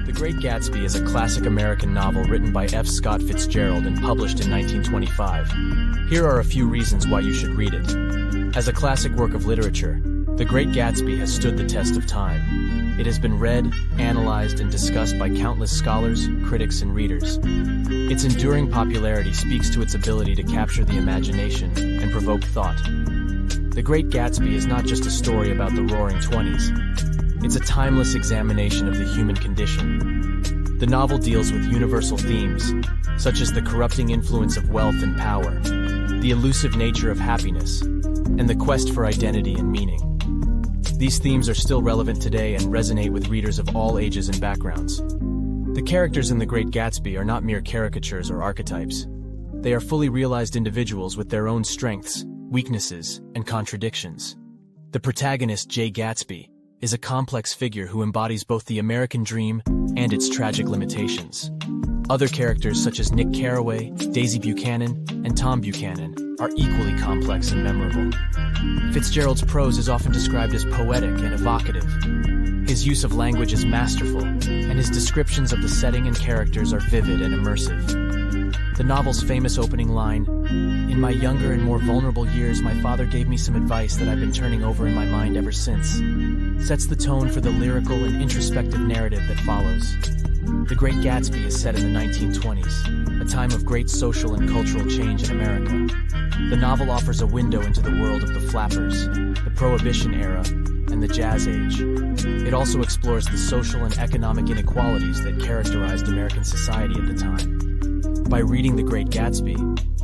The Great Gatsby is a classic American novel written by F. Scott Fitzgerald and published in 1925. Here are a few reasons why you should read it. As a classic work of literature, The Great Gatsby has stood the test of time. It has been read, analyzed, and discussed by countless scholars, critics, and readers. Its enduring popularity speaks to its ability to capture the imagination and provoke thought. The Great Gatsby is not just a story about the Roaring '20s. It's a timeless examination of the human condition. The novel deals with universal themes, such as the corrupting influence of wealth and power, the elusive nature of happiness, and the quest for identity and meaning. These themes are still relevant today and resonate with readers of all ages and backgrounds. The characters in The Great Gatsby are not mere caricatures or archetypes. They are fully realized individuals with their own strengths, weaknesses, and contradictions. The protagonist, Jay Gatsby, is a complex figure who embodies both the American dream and its tragic limitations. Other characters such as Nick Carraway, Daisy Buchanan, and Tom Buchanan are equally complex and memorable. Fitzgerald's prose is often described as poetic and evocative. His use of language is masterful, and his descriptions of the setting and characters are vivid and immersive. The novel's famous opening line, "In my younger and more vulnerable years, my father gave me some advice that I've been turning over in my mind ever since," sets the tone for the lyrical and introspective narrative that follows. The Great Gatsby is set in the 1920s, a time of great social and cultural change in America. The novel offers a window into the world of the flappers, the Prohibition era, and the Jazz Age. It also explores the social and economic inequalities that characterized American society at the time. By reading The Great Gatsby,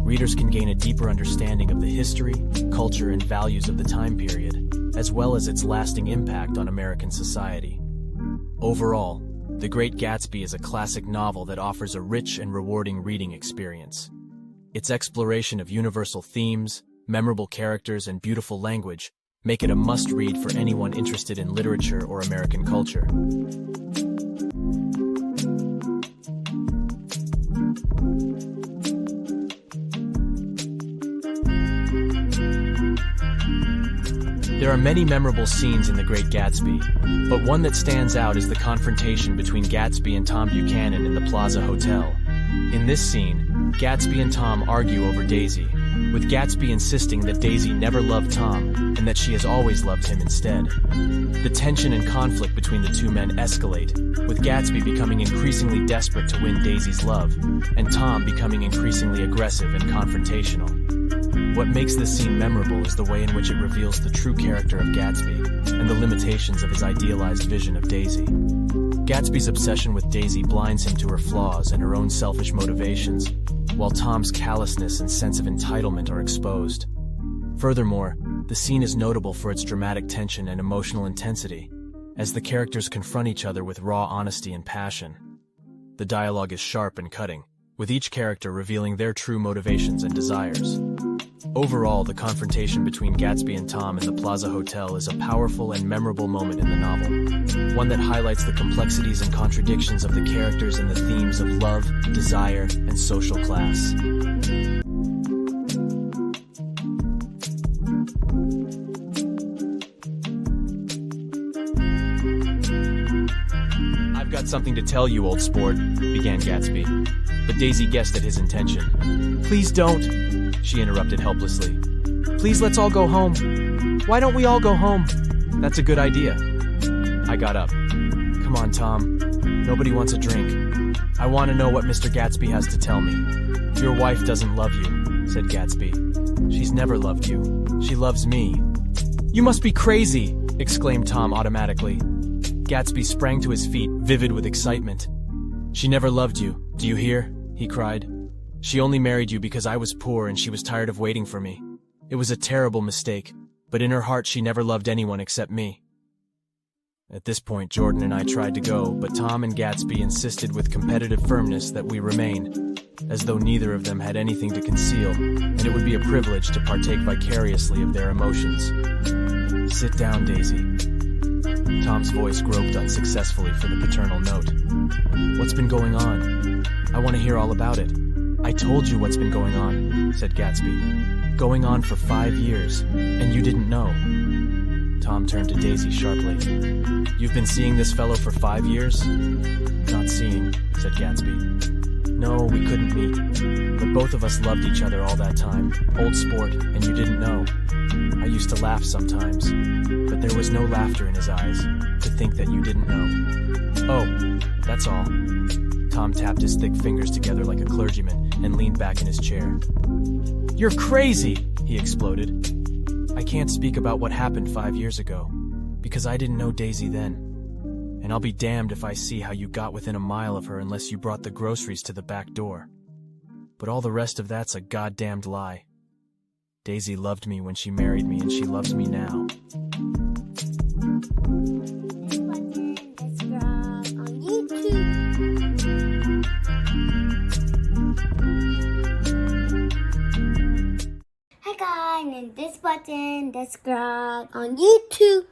readers can gain a deeper understanding of the history, culture, and values of the time period, as well as its lasting impact on American society. Overall, The Great Gatsby is a classic novel that offers a rich and rewarding reading experience. Its exploration of universal themes, memorable characters, and beautiful language make it a must-read for anyone interested in literature or American culture. There are many memorable scenes in The Great Gatsby, but one that stands out is the confrontation between Gatsby and Tom Buchanan in the Plaza Hotel. In this scene, Gatsby and Tom argue over Daisy, with Gatsby insisting that Daisy never loved Tom and that she has always loved him instead. The tension and conflict between the two men escalate, with Gatsby becoming increasingly desperate to win Daisy's love, and Tom becoming increasingly aggressive and confrontational. What makes this scene memorable is the way in which it reveals the true character of Gatsby and the limitations of his idealized vision of Daisy. Gatsby's obsession with Daisy blinds him to her flaws and her own selfish motivations, while Tom's callousness and sense of entitlement are exposed. Furthermore, the scene is notable for its dramatic tension and emotional intensity, as the characters confront each other with raw honesty and passion. The dialogue is sharp and cutting, with each character revealing their true motivations and desires. Overall, the confrontation between Gatsby and Tom in the Plaza Hotel is a powerful and memorable moment in the novel, one that highlights the complexities and contradictions of the characters and the themes of love, desire, and social class. "I've got something to tell you, old sport," began Gatsby, but Daisy guessed at his intention. "Please don't," she interrupted helplessly. "Please, let's all go home. Why don't we all go home?" "That's a good idea." I got up. "Come on, Tom. Nobody wants a drink. I want to know what Mr. Gatsby has to tell me." "Your wife doesn't love you," said Gatsby. "She's never loved you. She loves me." "You must be crazy!" exclaimed Tom automatically. Gatsby sprang to his feet, vivid with excitement. "She never loved you, do you hear?" he cried. "She only married you because I was poor and she was tired of waiting for me. It was a terrible mistake, but in her heart she never loved anyone except me." At this point, Jordan and I tried to go, but Tom and Gatsby insisted with competitive firmness that we remain, as though neither of them had anything to conceal, and it would be a privilege to partake vicariously of their emotions. "Sit down, Daisy." Tom's voice groped unsuccessfully for the paternal note. "What's been going on? I want to hear all about it. I told you what's been going on, said Gatsby. Going on for 5 years, and you didn't know. Tom turned to Daisy sharply. You've been seeing this fellow for 5 years? Not seeing, said Gatsby. No, we couldn't meet, but both of us loved each other all that time. Old sport, and you didn't know. I used to laugh sometimes, but there was no laughter in his eyes. To think that you didn't know. Oh, that's all. Tom tapped his thick fingers together like a clergyman and leaned back in his chair. You're crazy, he exploded. I can't speak about what happened 5 years ago, because I didn't know Daisy then. And I'll be damned if I see how you got within a mile of her unless you brought the groceries to the back door. But all the rest of that's a goddamned lie. Daisy loved me when she married me, and she loves me now. Hi guys, and this button, subscribe on YouTube.